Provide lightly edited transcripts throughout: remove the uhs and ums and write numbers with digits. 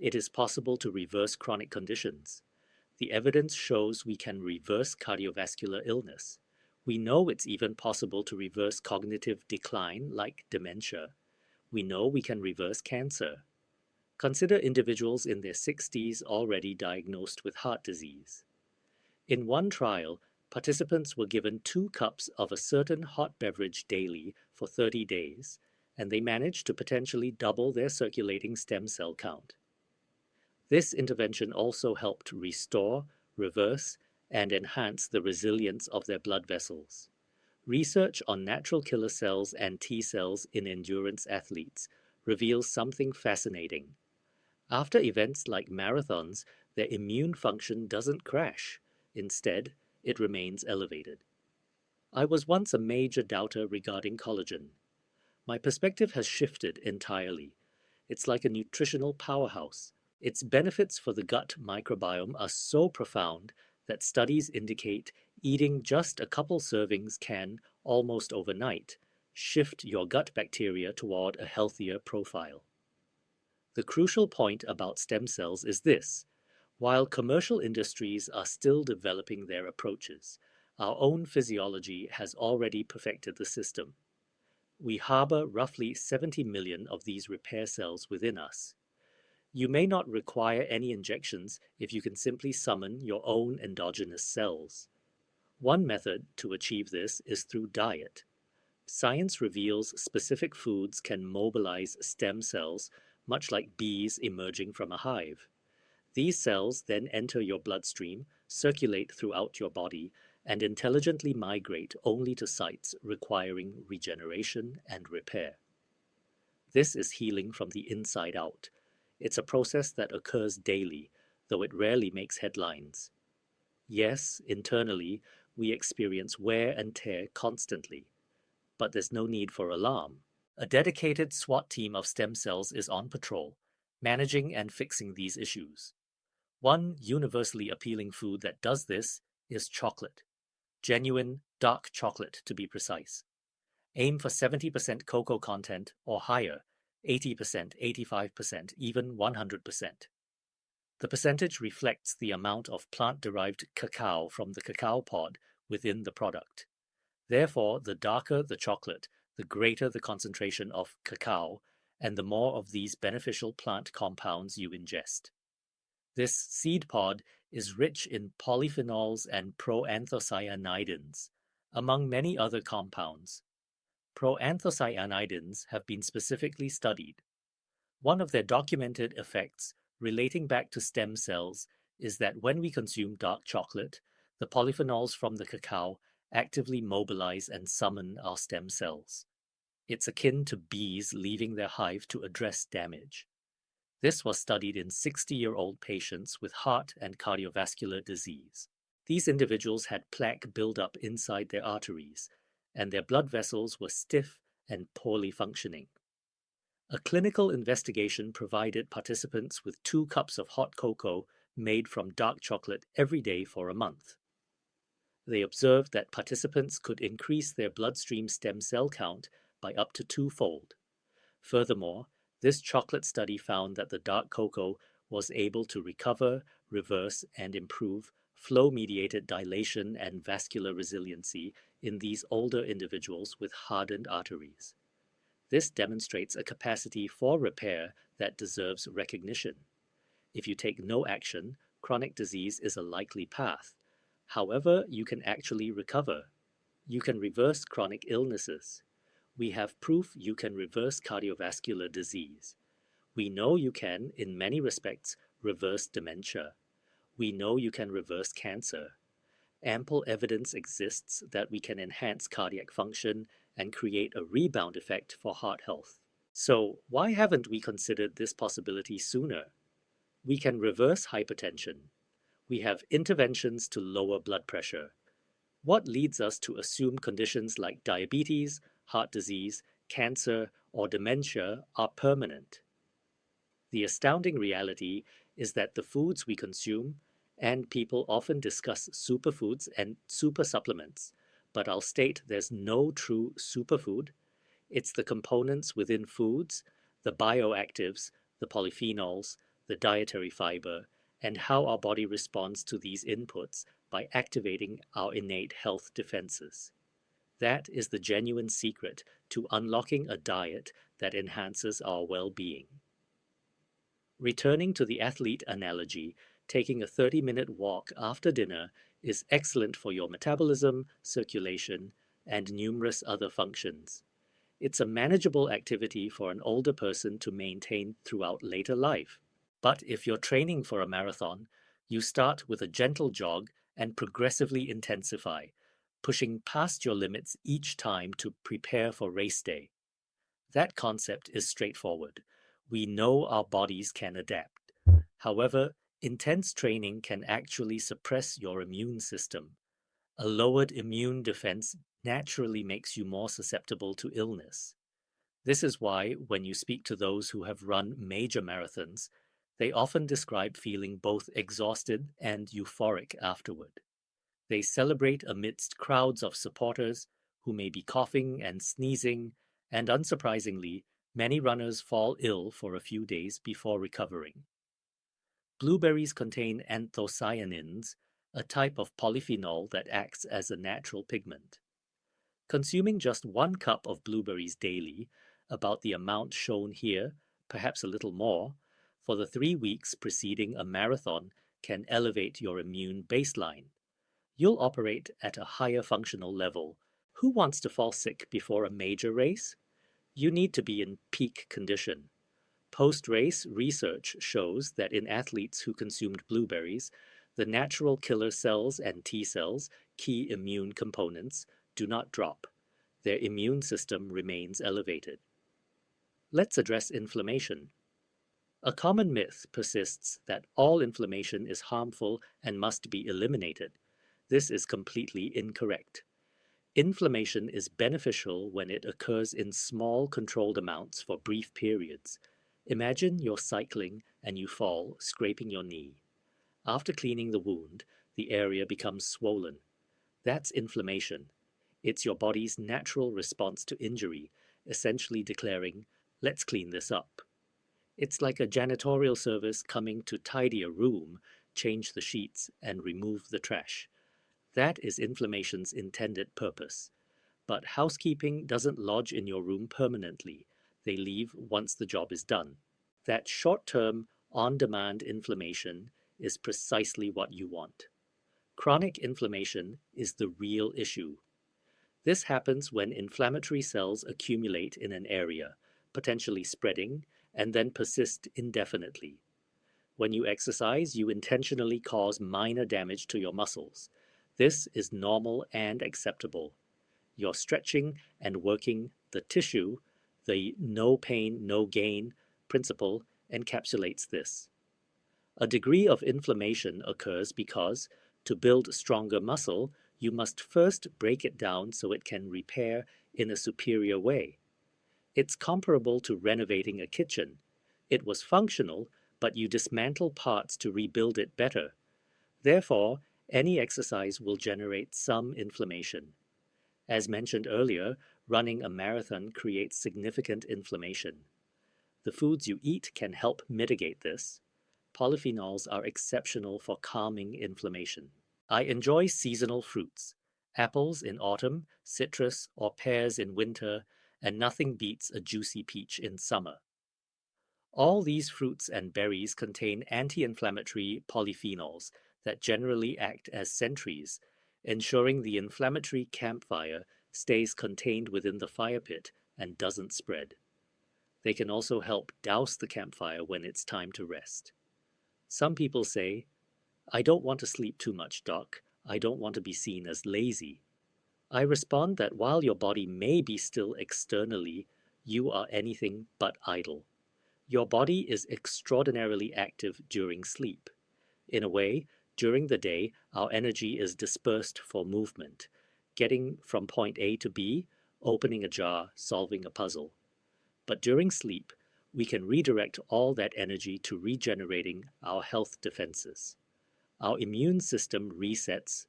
it is possible to reverse chronic conditions. The evidence shows we can reverse cardiovascular illness. We know it's even possible to reverse cognitive decline like dementia. We know we can reverse cancer. Consider individuals in their 60s already diagnosed with heart disease. In one trial, participants were given 2 cups of a certain hot beverage daily for 30 days, and they managed to potentially double their circulating stem cell count. This intervention also helped restore, reverse, and enhance the resilience of their blood vessels. Research on natural killer cells and T cells in endurance athletes reveals something fascinating. After events like marathons, their immune function doesn't crash. Instead, it remains elevated. I was once a major doubter regarding collagen. My perspective has shifted entirely. It's like a nutritional powerhouse. Its benefits for the gut microbiome are so profound that studies indicate eating just a couple servings can, almost overnight, shift your gut bacteria toward a healthier profile. The crucial point about stem cells is this: while commercial industries are still developing their approaches, our own physiology has already perfected the system. We harbor roughly 70 million of these repair cells within us. You may not require any injections if you can simply summon your own endogenous cells. One method to achieve this is through diet. Science reveals specific foods can mobilize stem cells, much like bees emerging from a hive. These cells then enter your bloodstream, circulate throughout your body, and intelligently migrate only to sites requiring regeneration and repair. This is healing from the inside out. It's a process that occurs daily, though it rarely makes headlines. Yes, internally, we experience wear and tear constantly, but there's no need for alarm. A dedicated SWAT team of stem cells is on patrol, managing and fixing these issues. One universally appealing food that does this is chocolate. Genuine, dark chocolate, to be precise. Aim for 70% cocoa content or higher, 80%, 85%, even 100%. The percentage reflects the amount of plant-derived cacao from the cacao pod within the product. Therefore, the darker the chocolate, the greater the concentration of cacao, and the more of these beneficial plant compounds you ingest. This seed pod is rich in polyphenols and proanthocyanidins, among many other compounds. Proanthocyanidins have been specifically studied. One of their documented effects relating back to stem cells is that when we consume dark chocolate, the polyphenols from the cacao actively mobilize and summon our stem cells. It's akin to bees leaving their hive to address damage. This was studied in 60-year-old patients with heart and cardiovascular disease. These individuals had plaque buildup inside their arteries, and their blood vessels were stiff and poorly functioning. A clinical investigation provided participants with 2 cups of hot cocoa made from dark chocolate every day for a month. They observed that participants could increase their bloodstream stem cell count by up to 2-fold. Furthermore, this chocolate study found that the dark cocoa was able to recover, reverse, and improve flow-mediated dilation and vascular resiliency in these older individuals with hardened arteries. This demonstrates a capacity for repair that deserves recognition. If you take no action, chronic disease is a likely path. However, you can actually recover. You can reverse chronic illnesses. We have proof you can reverse cardiovascular disease. We know you can, in many respects, reverse dementia. We know you can reverse cancer. Ample evidence exists that we can enhance cardiac function and create a rebound effect for heart health. So, why haven't we considered this possibility sooner? We can reverse hypertension. We have interventions to lower blood pressure. What leads us to assume conditions like diabetes, heart disease, cancer, or dementia are permanent? The astounding reality is that the foods we consume, and people often discuss superfoods and super supplements, but I'll state there's no true superfood. It's the components within foods, the bioactives, the polyphenols, the dietary fiber, and how our body responds to these inputs by activating our innate health defenses. That is the genuine secret to unlocking a diet that enhances our well-being. Returning to the athlete analogy, taking a 30-minute walk after dinner is excellent for your metabolism, circulation, and numerous other functions. It's a manageable activity for an older person to maintain throughout later life. But if you're training for a marathon, you start with a gentle jog and progressively intensify, pushing past your limits each time to prepare for race day. That concept is straightforward. We know our bodies can adapt. However, intense training can actually suppress your immune system. A lowered immune defense naturally makes you more susceptible to illness. This is why, when you speak to those who have run major marathons, they often describe feeling both exhausted and euphoric afterward. They celebrate amidst crowds of supporters who may be coughing and sneezing, and unsurprisingly, many runners fall ill for a few days before recovering. Blueberries contain anthocyanins, a type of polyphenol that acts as a natural pigment. Consuming just 1 cup of blueberries daily, about the amount shown here, perhaps a little more, for the 3 weeks preceding a marathon can elevate your immune baseline. You'll operate at a higher functional level. Who wants to fall sick before a major race? You need to be in peak condition. Post-race research shows that in athletes who consumed blueberries, the natural killer cells and T cells, key immune components, do not drop. Their immune system remains elevated. Let's address inflammation. A common myth persists that all inflammation is harmful and must be eliminated. This is completely incorrect. Inflammation is beneficial when it occurs in small, controlled amounts for brief periods. Imagine you're cycling and you fall, scraping your knee. After cleaning the wound, the area becomes swollen. That's inflammation. It's your body's natural response to injury, essentially declaring, "Let's clean this up." It's like a janitorial service coming to tidy a room, change the sheets, and remove the trash. That is inflammation's intended purpose. But housekeeping doesn't lodge in your room permanently. They leave once the job is done. That short-term, on-demand inflammation is precisely what you want. Chronic inflammation is the real issue. This happens when inflammatory cells accumulate in an area, potentially spreading, and then persist indefinitely. When you exercise, you intentionally cause minor damage to your muscles. This is normal and acceptable. You're stretching and working the tissue. The no pain, no gain principle encapsulates this. A degree of inflammation occurs because, to build stronger muscle, you must first break it down so it can repair in a superior way. It's comparable to renovating a kitchen. It was functional, but you dismantle parts to rebuild it better. Therefore, any exercise will generate some inflammation. As mentioned earlier, running a marathon creates significant inflammation. The foods you eat can help mitigate this. Polyphenols are exceptional for calming inflammation. I enjoy seasonal fruits. Apples in autumn, citrus or pears in winter, and nothing beats a juicy peach in summer. All these fruits and berries contain anti-inflammatory polyphenols that generally act as sentries, ensuring the inflammatory campfire stays contained within the fire pit and doesn't spread. They can also help douse the campfire when it's time to rest. Some people say, "I don't want to sleep too much, doc. I don't want to be seen as lazy." I respond that while your body may be still externally, you are anything but idle. Your body is extraordinarily active during sleep. In a way, during the day, our energy is dispersed for movement, getting from point A to B, opening a jar, solving a puzzle. But during sleep, we can redirect all that energy to regenerating our health defenses. Our immune system resets,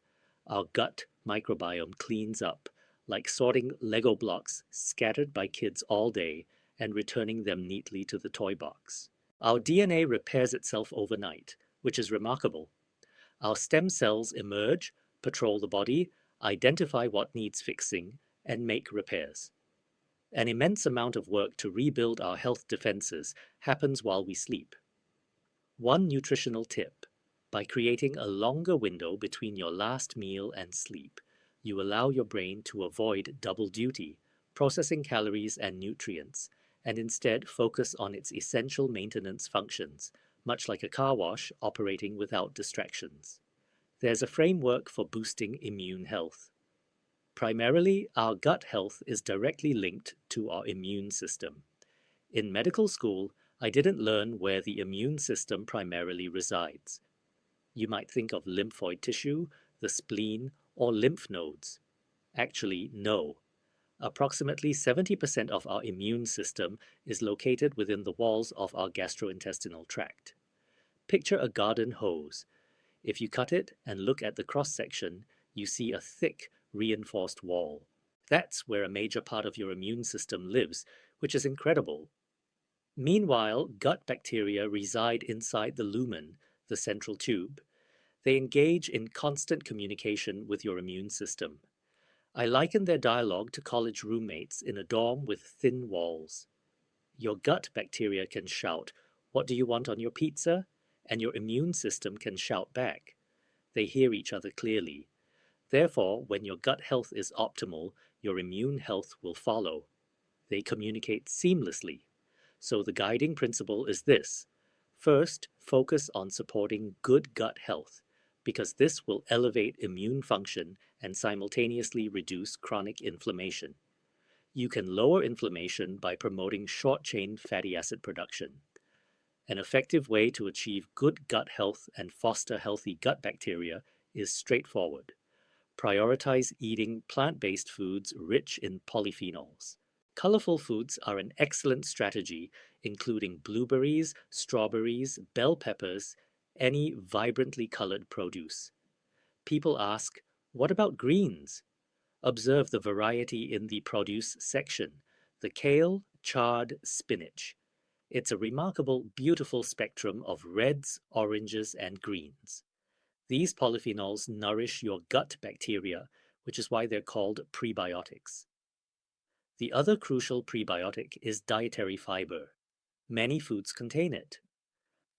our gut microbiome cleans up, like sorting Lego blocks scattered by kids all day and returning them neatly to the toy box. Our DNA repairs itself overnight, which is remarkable. Our stem cells emerge, patrol the body, identify what needs fixing, and make repairs. An immense amount of work to rebuild our health defenses happens while we sleep. One nutritional tip: by creating a longer window between your last meal and sleep, you allow your brain to avoid double duty, processing calories and nutrients, and instead focus on its essential maintenance functions, much like a car wash operating without distractions. There's a framework for boosting immune health. Primarily, our gut health is directly linked to our immune system. In medical school, I didn't learn where the immune system primarily resides. You might think of lymphoid tissue, the spleen, or lymph nodes. Actually, no. Approximately 70% of our immune system is located within the walls of our gastrointestinal tract. Picture a garden hose. If you cut it and look at the cross-section, you see a thick, reinforced wall. That's where a major part of your immune system lives, which is incredible. Meanwhile, gut bacteria reside inside the lumen, the central tube. They engage in constant communication with your immune system. I liken their dialogue to college roommates in a dorm with thin walls. Your gut bacteria can shout, "What do you want on your pizza?" And your immune system can shout back. They hear each other clearly. Therefore, when your gut health is optimal, your immune health will follow. They communicate seamlessly. So the guiding principle is this: first, focus on supporting good gut health, because this will elevate immune function and simultaneously reduce chronic inflammation. You can lower inflammation by promoting short-chain fatty acid production. An effective way to achieve good gut health and foster healthy gut bacteria is straightforward. Prioritize eating plant-based foods rich in polyphenols. Colorful foods are an excellent strategy, including blueberries, strawberries, bell peppers, any vibrantly colored produce. People ask, what about greens? Observe the variety in the produce section: the kale, chard, spinach. It's a remarkable, beautiful spectrum of reds, oranges, and greens. These polyphenols nourish your gut bacteria, which is why they're called prebiotics. The other crucial prebiotic is dietary fiber. Many foods contain it.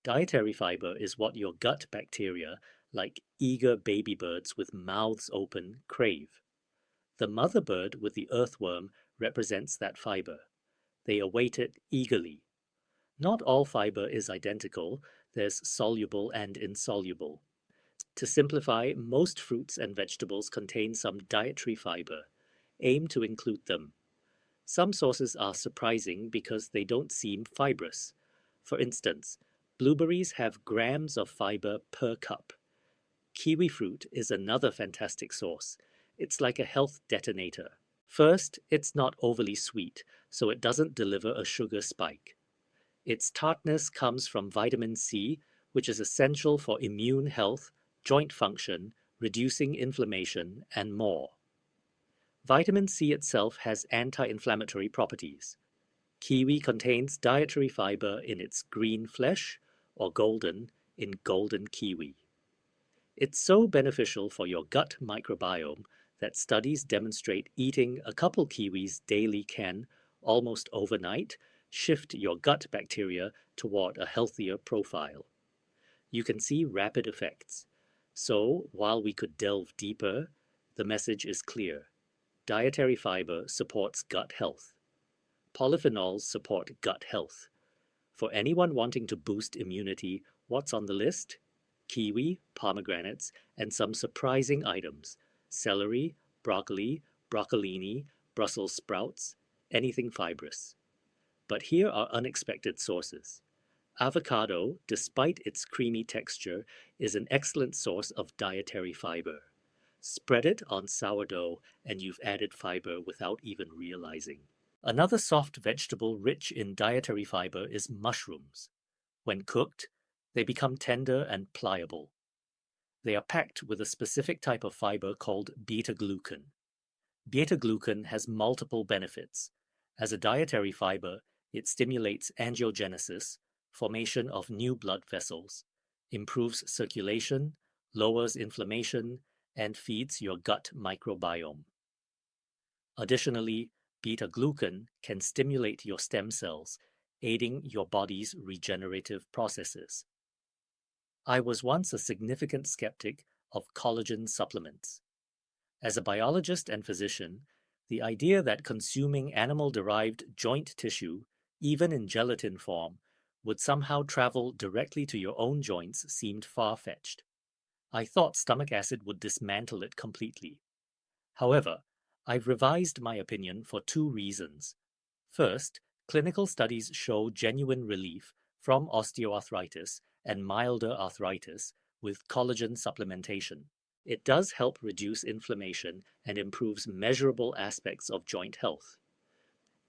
Dietary fiber is what your gut bacteria, like eager baby birds with mouths open, crave. The mother bird with the earthworm represents that fiber. They await it eagerly. Not all fiber is identical. There's soluble and insoluble. To simplify, most fruits and vegetables contain some dietary fiber. Aim to include them. Some sources are surprising because they don't seem fibrous. For instance, blueberries have grams of fiber per cup. Kiwi fruit is another fantastic source. It's like a health detonator. First, it's not overly sweet, so it doesn't deliver a sugar spike. Its tartness comes from vitamin C, which is essential for immune health, joint function, reducing inflammation, and more. Vitamin C itself has anti-inflammatory properties. Kiwi contains dietary fiber in its green flesh, or golden in golden kiwi. It's so beneficial for your gut microbiome that studies demonstrate eating a couple kiwis daily can, almost overnight, shift your gut bacteria toward a healthier profile. You can see rapid effects. So, while we could delve deeper, the message is clear. Dietary fiber supports gut health. Polyphenols support gut health. For anyone wanting to boost immunity, what's on the list? Kiwi, pomegranates, and some surprising items: celery, broccoli, broccolini, Brussels sprouts, anything fibrous. But here are unexpected sources. Avocado, despite its creamy texture, is an excellent source of dietary fiber. Spread it on sourdough and you've added fiber without even realizing. Another soft vegetable rich in dietary fiber is mushrooms. When cooked, they become tender and pliable. They are packed with a specific type of fiber called beta-glucan. Beta-glucan has multiple benefits. As a dietary fiber, it stimulates angiogenesis, formation of new blood vessels, improves circulation, lowers inflammation, and feeds your gut microbiome. Additionally, beta-glucan can stimulate your stem cells, aiding your body's regenerative processes. I was once a significant skeptic of collagen supplements. As a biologist and physician, the idea that consuming animal-derived joint tissue, even in gelatin form, would somehow travel directly to your own joints seemed far-fetched. I thought stomach acid would dismantle it completely. However, I've revised my opinion for two reasons. First, clinical studies show genuine relief from osteoarthritis and milder arthritis with collagen supplementation. It does help reduce inflammation and improves measurable aspects of joint health.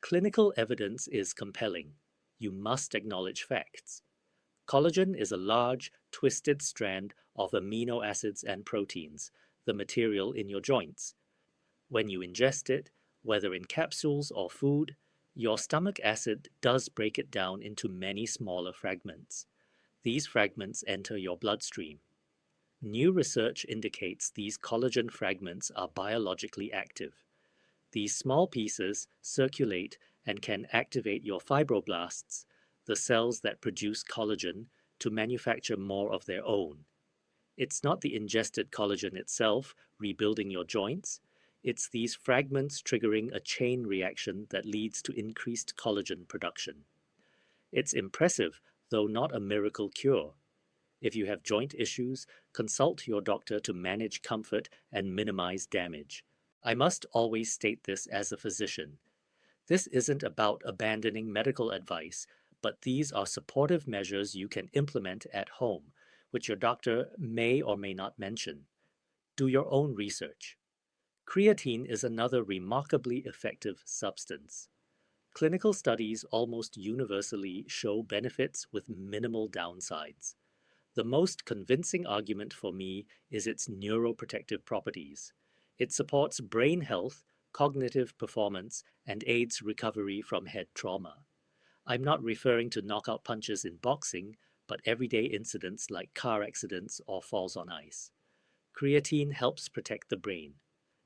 Clinical evidence is compelling. You must acknowledge facts. Collagen is a large, twisted strand of amino acids and proteins, the material in your joints. When you ingest it, whether in capsules or food, your stomach acid does break it down into many smaller fragments. These fragments enter your bloodstream. New research indicates these collagen fragments are biologically active. These small pieces circulate and can activate your fibroblasts, the cells that produce collagen, to manufacture more of their own. It's not the ingested collagen itself rebuilding your joints, it's these fragments triggering a chain reaction that leads to increased collagen production. It's impressive, though not a miracle cure. If you have joint issues, consult your doctor to manage comfort and minimize damage. I must always state this as a physician. This isn't about abandoning medical advice, but these are supportive measures you can implement at home, which your doctor may or may not mention. Do your own research. Creatine is another remarkably effective substance. Clinical studies almost universally show benefits with minimal downsides. The most convincing argument for me is its neuroprotective properties. It supports brain health, cognitive performance, and aids recovery from head trauma. I'm not referring to knockout punches in boxing, but everyday incidents like car accidents or falls on ice. Creatine helps protect the brain.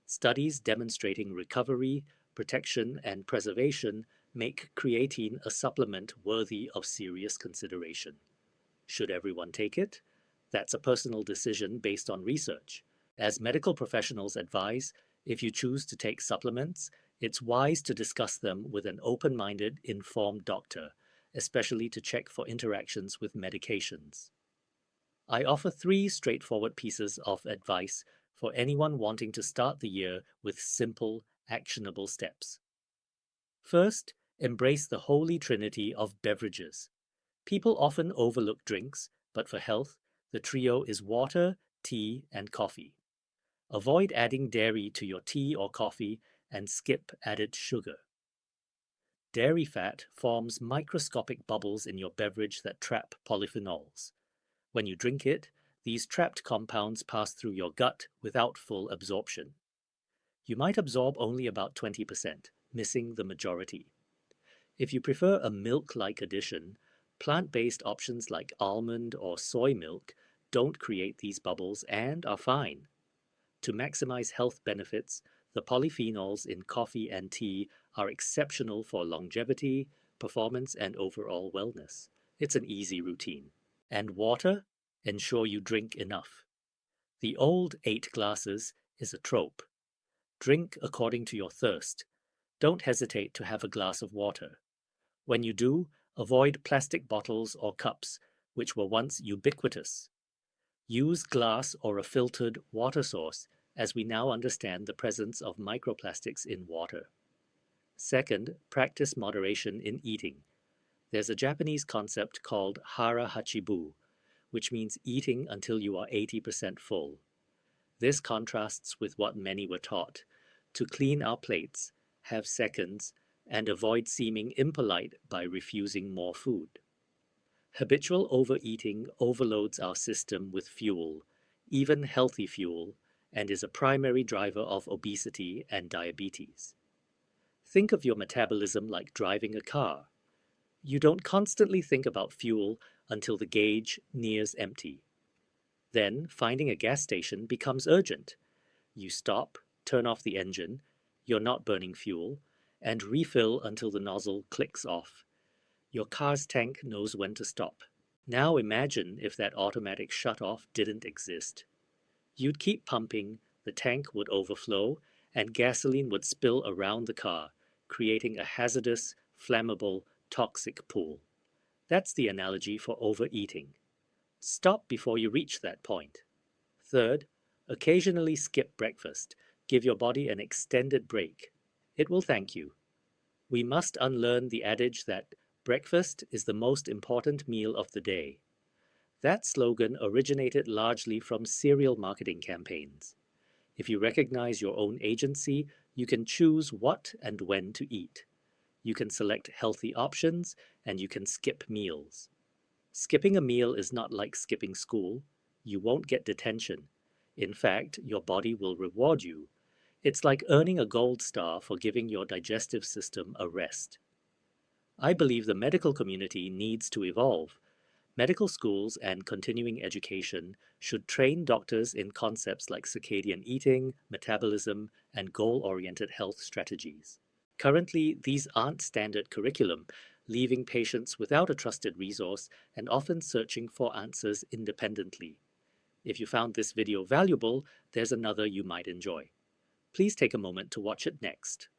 Studies demonstrating recovery, protection, and preservation make creatine a supplement worthy of serious consideration. Should everyone take it? That's a personal decision based on research. As medical professionals advise, if you choose to take supplements, it's wise to discuss them with an open-minded, informed doctor, especially to check for interactions with medications. I offer 3 straightforward pieces of advice for anyone wanting to start the year with simple, actionable steps. First, embrace the holy trinity of beverages. People often overlook drinks, but for health, the trio is water, tea, and coffee. Avoid adding dairy to your tea or coffee and skip added sugar. Dairy fat forms microscopic bubbles in your beverage that trap polyphenols. When you drink it, these trapped compounds pass through your gut without full absorption. You might absorb only about 20%, missing the majority. If you prefer a milk-like addition, plant-based options like almond or soy milk don't create these bubbles and are fine. To maximize health benefits, the polyphenols in coffee and tea are exceptional for longevity, performance, and overall wellness. It's an easy routine. And water? Ensure you drink enough. The old 8 glasses is a trope. Drink according to your thirst. Don't hesitate to have a glass of water. When you do, avoid plastic bottles or cups, which were once ubiquitous. Use glass or a filtered water source, as we now understand the presence of microplastics in water. Second, practice moderation in eating. There's a Japanese concept called hara hachibu, which means eating until you are 80% full. This contrasts with what many were taught: to clean our plates, have seconds, and avoid seeming impolite by refusing more food. Habitual overeating overloads our system with fuel, even healthy fuel, and is a primary driver of obesity and diabetes. Think of your metabolism like driving a car. You don't constantly think about fuel until the gauge nears empty. Then, finding a gas station becomes urgent. You stop, turn off the engine, you're not burning fuel, and refill until the nozzle clicks off. Your car's tank knows when to stop. Now imagine if that automatic shut-off didn't exist. You'd keep pumping, the tank would overflow, and gasoline would spill around the car, creating a hazardous, flammable, toxic pool. That's the analogy for overeating. Stop before you reach that point. Third, occasionally skip breakfast. Give your body an extended break. It will thank you. We must unlearn the adage that breakfast is the most important meal of the day. That slogan originated largely from cereal marketing campaigns. If you recognize your own agency, you can choose what and when to eat. You can select healthy options, and you can skip meals. Skipping a meal is not like skipping school. You won't get detention. In fact, your body will reward you. It's like earning a gold star for giving your digestive system a rest. I believe the medical community needs to evolve. Medical schools and continuing education should train doctors in concepts like circadian eating, metabolism, and goal-oriented health strategies. Currently, these aren't standard curriculum, leaving patients without a trusted resource and often searching for answers independently. If you found this video valuable, there's another you might enjoy. Please take a moment to watch it next.